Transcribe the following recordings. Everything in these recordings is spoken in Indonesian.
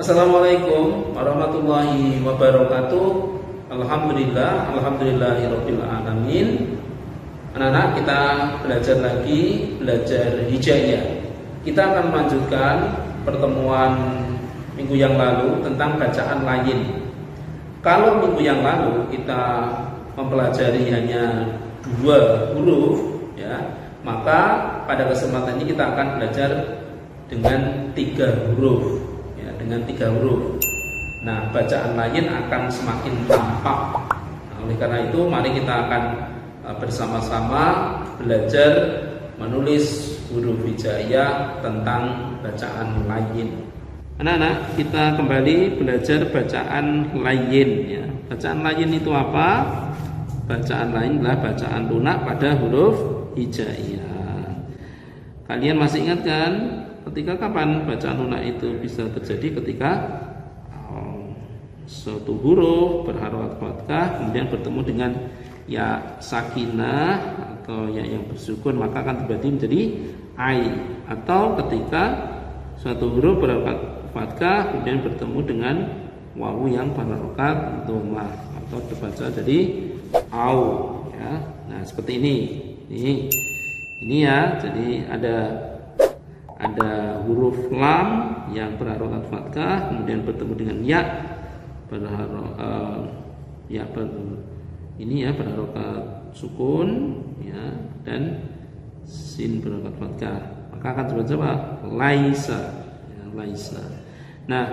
Assalamualaikum warahmatullahi wabarakatuh. Alhamdulillahirabbil alamin. Anak-anak, kita belajar hijaiyah. Kita akan melanjutkan pertemuan minggu yang lalu tentang bacaan layin. Kalau minggu yang lalu kita mempelajari hanya 2 huruf, ya, maka pada kesempatan ini kita akan belajar dengan 3 huruf, ya, dengan 3 huruf. Nah, bacaan lain akan semakin tampak. Nah, oleh karena itu, mari kita akan bersama-sama belajar menulis huruf hijaiyah tentang bacaan lain. Anak-anak, kita kembali belajar bacaan lain, ya. Bacaan lain itu apa? Bacaan lain adalah bacaan lunak pada huruf hijaiyah. Kalian masih ingat kan? Ketika kapan bacaan lunak itu bisa terjadi? Ketika suatu huruf berharokat fathah kemudian bertemu dengan ya sakinah atau ya yang bersukun, maka akan berarti menjadi ai. Atau ketika suatu huruf berharokat fathah kemudian bertemu dengan wawu yang berharokat dhammah atau terbaca jadi au, ya. Nah, seperti ini. Ini ya. Jadi ada huruf lam yang berharokat fathah kemudian bertemu dengan ya berharokat sukun, ya, dan sin berharokat fathah, maka akan terbaca apa? Laisa, ya, laisa. Nah,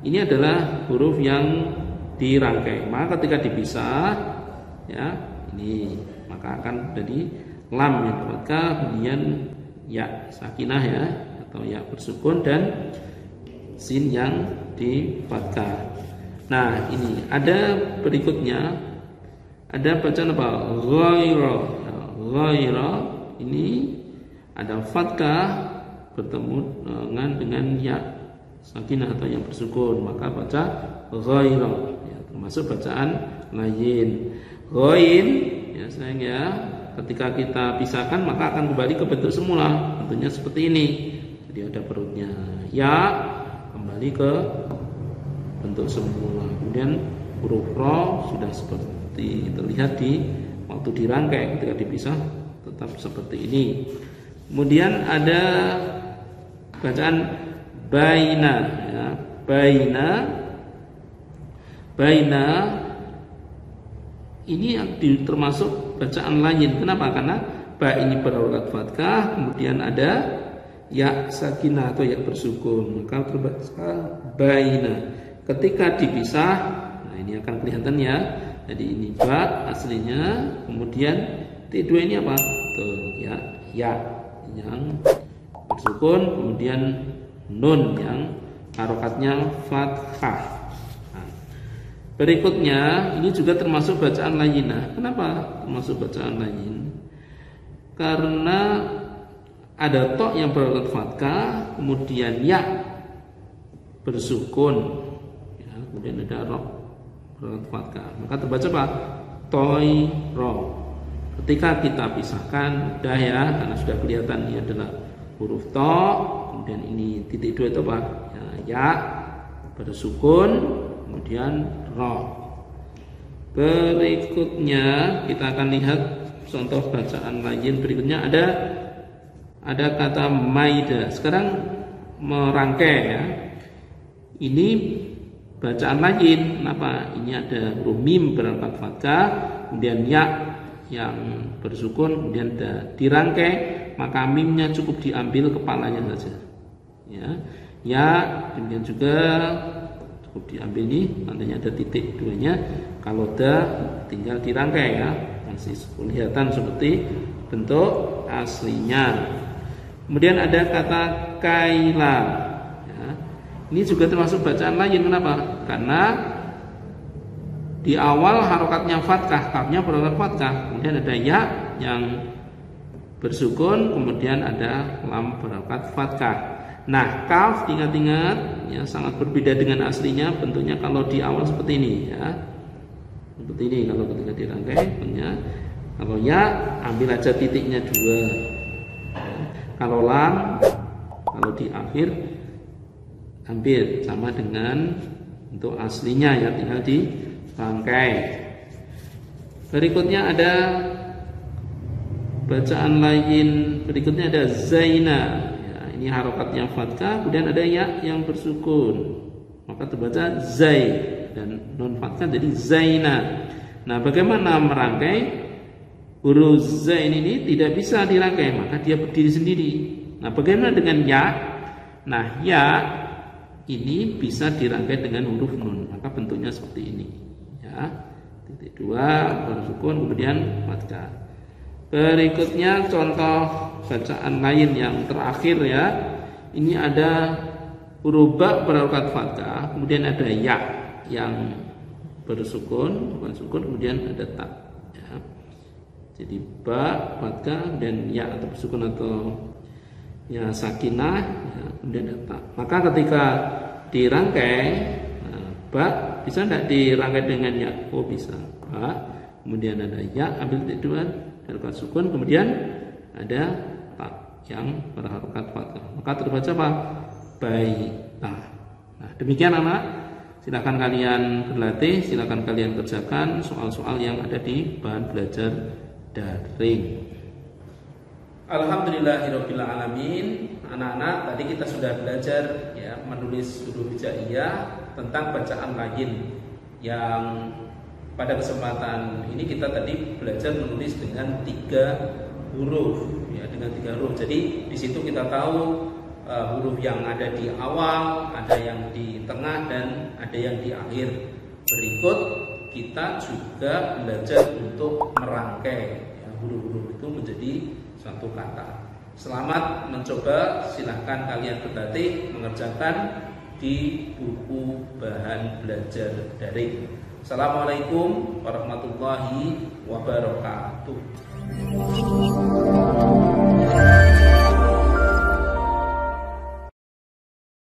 ini adalah huruf yang dirangkai. Maka ketika dipisah, ya, ini maka akan jadi lam yang fathah kemudian ya sakinah, ya, atau ya bersukun, dan sin yang di fathah. Nah, ini ada berikutnya, ada bacaan apa? Ghaira. Nah, ghaira ini ada fathah bertemu dengan ya sakinah atau yang bersukun, maka baca ghaira, ya, termasuk bacaan lain. Ghain, ya sayang, ya, ketika kita pisahkan maka akan kembali ke bentuk semula, bentuknya seperti ini. Jadi ada perutnya, ya, kembali ke bentuk semula. Kemudian huruf ro sudah seperti terlihat di waktu dirangkai, ketika dipisah tetap seperti ini. Kemudian ada bacaan baina, ya, baina ini termasuk bacaan lain. Kenapa? Karena ba ini berharokat fathah kemudian ada ya sakinah atau ya bersukun, maka terbaca baina. Ketika dipisah, nah ini akan kelihatan, ya. Jadi ini ba aslinya, kemudian T2 ini apa? Ya yang bersukun, kemudian nun yang harokatnya fathah. Nah, berikutnya ini juga termasuk bacaan lainah. Kenapa termasuk bacaan lain? Karena ada to yang berharokat fathah, kemudian ya bersukun, kemudian ada ro berharokat fathah, maka terbaca apa? Toy ro. Ketika kita pisahkan, udah, ya, karena sudah kelihatan ini adalah huruf to, kemudian ini titik 2 itu apa? Ya bersukun, kemudian ro. Berikutnya kita akan lihat contoh bacaan lain. Berikutnya ada kata maida. Sekarang merangkai, ya. Ini bacaan lain. Kenapa? Ini ada huruf mim berharokat fathah, kemudian ya yang bersukun, kemudian dirangkai, maka mimnya cukup diambil kepalanya saja, ya, kemudian juga cukup diambil ini, tandanya ada titik 2-nya. Kalau da tinggal dirangkai, ya, masih kelihatan seperti bentuk aslinya. Kemudian ada kata kaila, ya. Ini juga termasuk bacaan lain. Kenapa? Karena di awal harokatnya fathah, kafnya berharokat fathah, kemudian ada ya yang bersukun, kemudian ada lam berharokat fathah. Nah, kaf, ingat-ingat, ya, sangat berbeda dengan aslinya bentuknya. Kalau di awal seperti ini, ya, seperti ini. Kalau ketika dirangkai, bentuknya. Kalau ya, ambil aja titiknya 2. Kalau lam, kalau di akhir hampir sama dengan untuk aslinya ya, tinggal dirangkai. Berikutnya ada bacaan lain, berikutnya ada zaina ya, ini harokatnya fathah, kemudian ada ya yang bersukun, maka terbaca zai, dan non fathah jadi zaina. Nah, bagaimana merangkai? Huruf zain ini tidak bisa dirangkai, maka dia berdiri sendiri. Nah, bagaimana dengan ya? Nah, ya ini bisa dirangkai dengan huruf nun, maka bentuknya seperti ini ya, titik dua baru sukun kemudian fathah. Berikutnya contoh bacaan lain yang terakhir ya, ini ada huruf ba berharokat fathah, kemudian ada ya yang bersukun bukan sukun, kemudian ada ta ya. Jadi ba fathah dan ya atau bersukun atau ya sakinah ya, kemudian ada ta. Maka ketika dirangkai, nah, ba bisa tidak dirangkai dengan ya? Oh bisa. Ba kemudian ada ya ambil titik dua harokat sukun, kemudian ada ta yang berharokat fathah, maka terbaca apa? Baita. Nah, demikian anak. Silakan kalian berlatih, silakan kalian kerjakan soal-soal yang ada di bahan belajar daring. Alhamdulillahirabbil alamin. Anak-anak, tadi kita sudah belajar ya menulis huruf hijaiyah tentang bacaan lain yang pada kesempatan ini kita tadi belajar menulis dengan 3 huruf ya, dengan 3 huruf. Jadi di situ kita tahu huruf yang ada di awal, ada yang di tengah, dan ada yang di akhir. Berikut kita juga belajar untuk merangkai ya, huruf-huruf itu menjadi satu kata. Selamat mencoba, silahkan kalian berlatih mengerjakan di buku bahan belajar daring. Assalamualaikum warahmatullahi wabarakatuh.